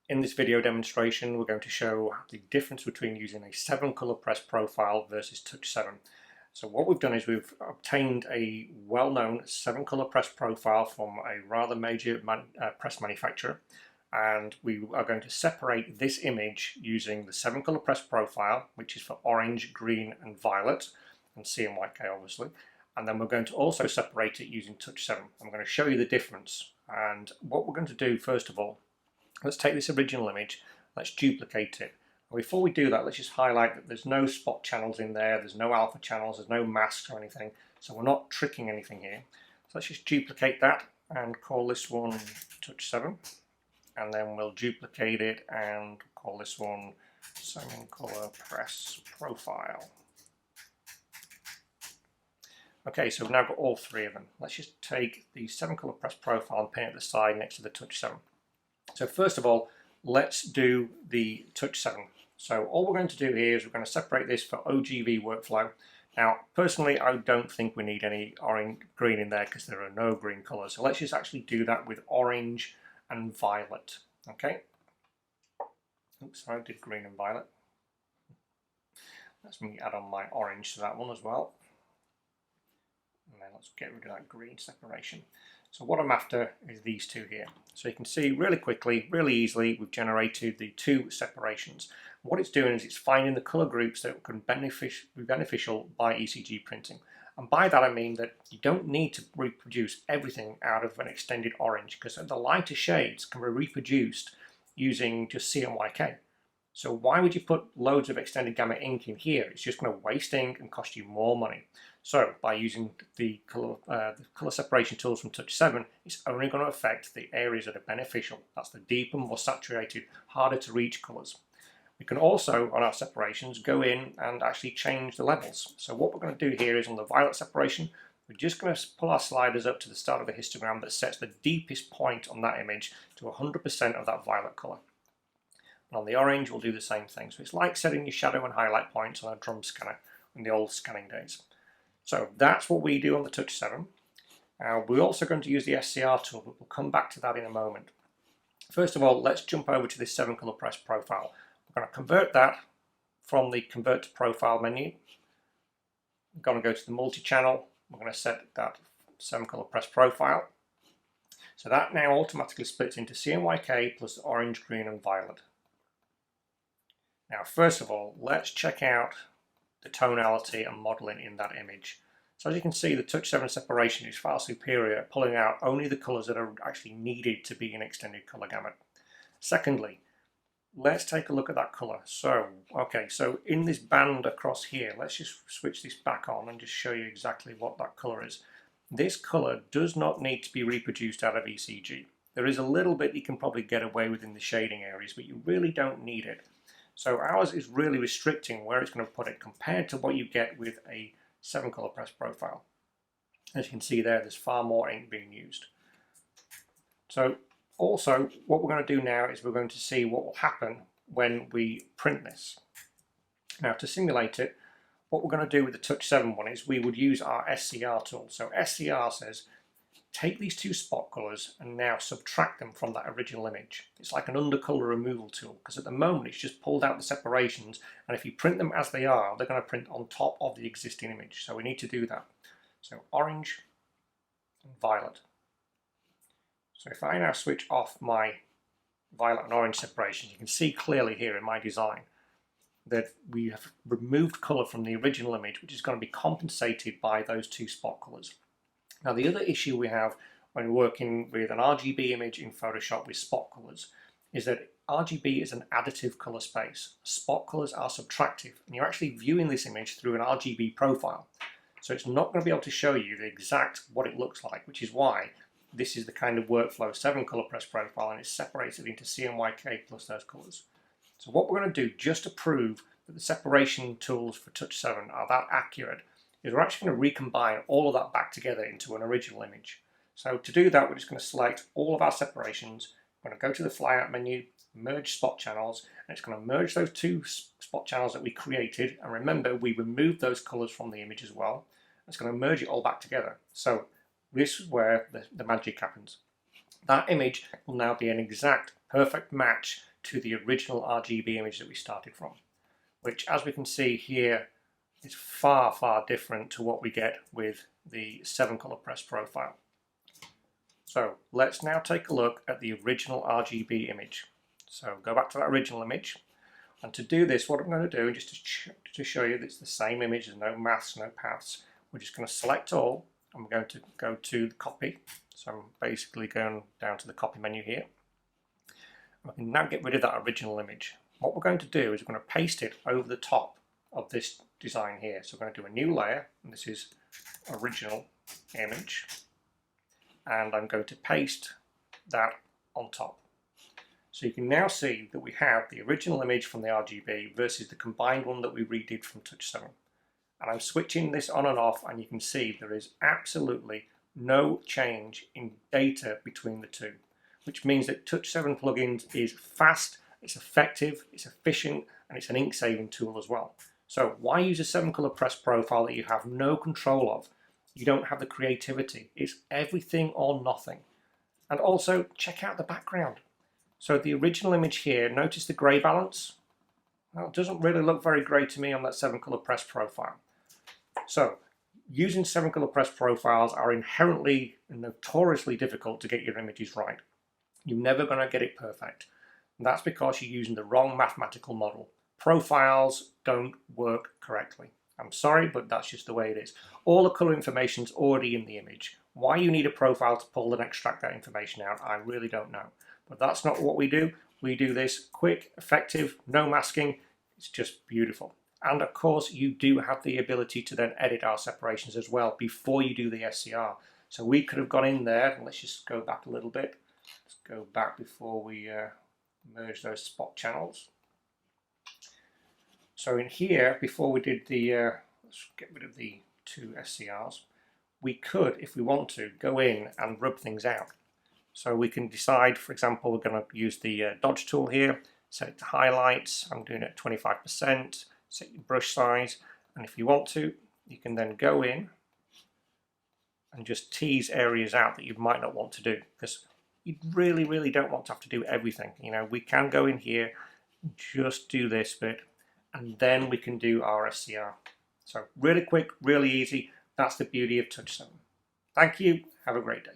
In this video demonstration, we're going to show the difference between using a 7-color press profile versus Touch7. So what we've done is we've obtained a well-known 7-color press profile from a rather major press manufacturer, and we are going to separate this image using the 7-color press profile, which is for orange, green and violet, and CMYK obviously, and then we're going to also separate it using Touch7. I'm going to show you the difference, and what we're going to do first of all, let's take this original image, let's duplicate it. Before we do that, let's just highlight that there's no spot channels in there, there's no alpha channels, there's no masks or anything, so we're not tricking anything here. So let's just duplicate that and call this one Touch7, and then we'll duplicate it and call this one 7-color press profile. Okay, so we've now got all three of them. Let's just take the 7-color press profile and pin it at the side next to the Touch7. So first of all, let's do the Touch7. So all we're going to do here is we're going to separate this for OGV workflow. Now, personally, I don't think we need any orange, green in there because there are no green colours. So let's just actually do that with orange and violet. Okay. Oops, sorry, I did green and violet. Let's me add on my orange to that one as well. And then let's get rid of that green separation. So what I'm after is these two here. So you can see really quickly, really easily, we've generated the two separations. What it's doing is it's finding the colour groups that can be beneficial by ECG printing. And by that I mean that you don't need to reproduce everything out of an extended orange, because the lighter shades can be reproduced using just CMYK. So why would you put loads of extended gamma ink in here? It's just going to waste ink and cost you more money. So by using the color separation tools from Touch7, it's only going to affect the areas that are beneficial. That's the deeper, more saturated, harder to reach colors. We can also, on our separations, go in and actually change the levels. So what we're going to do here is on the violet separation, we're just going to pull our sliders up to the start of the histogram that sets the deepest point on that image to 100% of that violet color. And on the orange, we'll do the same thing. So it's like setting your shadow and highlight points on a drum scanner in the old scanning days. So that's what we do on the Touch7. We're also going to use the SCR tool, but we'll come back to that in a moment. First of all, let's jump over to this 7-color press profile. We're going to convert that from the Convert to Profile menu. We're going to go to the multi-channel. We're going to set that 7-color press profile. So that now automatically splits into CMYK plus orange, green and violet. Now first of all, let's check out the tonality and modeling in that image. So as you can see, the Touch7 separation is far superior at pulling out only the colours that are actually needed to be an extended colour gamut. Secondly, let's take a look at that colour. So, okay, so in this band across here, let's just switch this back on and just show you exactly what that colour is. This colour does not need to be reproduced out of ECG. There is a little bit you can probably get away with in the shading areas, but you really don't need it. So ours is really restricting where it's going to put it compared to what you get with a 7-color press profile. As you can see there, there's far more ink being used. So also what we're going to do now is we're going to see what will happen when we print this. Now to simulate it, what we're going to do with the Touch7 one is we would use our SCR tool. So SCR says, take these two spot colours and now subtract them from that original image. It's like an undercolour removal tool, because at the moment it's just pulled out the separations, and if you print them as they are, they're going to print on top of the existing image. So we need to do that. So orange and violet. So if I now switch off my violet and orange separations, you can see clearly here in my design that we have removed colour from the original image, which is going to be compensated by those two spot colours. Now the other issue we have when working with an RGB image in Photoshop with spot colours is that RGB is an additive colour space. Spot colours are subtractive, and you're actually viewing this image through an RGB profile. So it's not going to be able to show you the exact what it looks like, which is why this is the kind of workflow 7-color press profile, and it separates it into CMYK plus those colours. So what we're going to do, just to prove that the separation tools for Touch7 are that accurate, is we're actually going to recombine all of that back together into an original image. So to do that, we're just going to select all of our separations. We're going to go to the flyout menu, merge spot channels, and it's going to merge those two spot channels that we created. And remember, we removed those colours from the image as well. It's going to merge it all back together. So this is where the magic happens. That image will now be an exact perfect match to the original RGB image that we started from, which, as we can see here, is far, far different to what we get with the 7 color press profile. So let's now take a look at the original RGB image. So go back to that original image, and to do this, what I'm going to do, just to show you that it's the same image, there's no masks, no paths, we're just going to select all, and we're going to go to the copy. So I'm basically going down to the copy menu here. We can now get rid of that original image. What we're going to do is we're going to paste it over the top of this design here. So we're going to do a new layer, and this is original image, and I'm going to paste that on top. So you can now see that we have the original image from the RGB versus the combined one that we redid from Touch7. And I'm switching this on and off, and you can see there is absolutely no change in data between the two, which means that Touch7 plugins is fast, it's effective, it's efficient, and it's an ink saving tool as well. So why use a 7 color press profile that you have no control of? You don't have the creativity. It's everything or nothing. And also check out the background. So the original image here, notice the grey balance? Well, it doesn't really look very grey to me on that 7 color press profile. So using 7 color press profiles are inherently and notoriously difficult to get your images right. You're never going to get it perfect. And that's because you're using the wrong mathematical model. Profiles don't work correctly. I'm sorry, but that's just the way it is. All the color information is already in the image. Why you need a profile to pull and extract that information out, I really don't know. But that's not what we do. We do this quick, effective, no masking. It's just beautiful. And of course, you do have the ability to then edit our separations as well before you do the SCR. So we could have gone in there, and let's just go back a little bit. Let's go back before we merge those spot channels. So in here, before we did the, let's get rid of the 2 SCRs, we could, if we want to, go in and rub things out. So we can decide, for example, we're going to use the dodge tool here, set it to highlights, I'm doing it at 25%, set your brush size, and if you want to, you can then go in and just tease areas out that you might not want to do, because you really, really don't want to have to do everything. You know, we can go in here, just do this bit, and then we can do our SCR. So really quick, really easy. That's the beauty of Touch7. Thank you. Have a great day.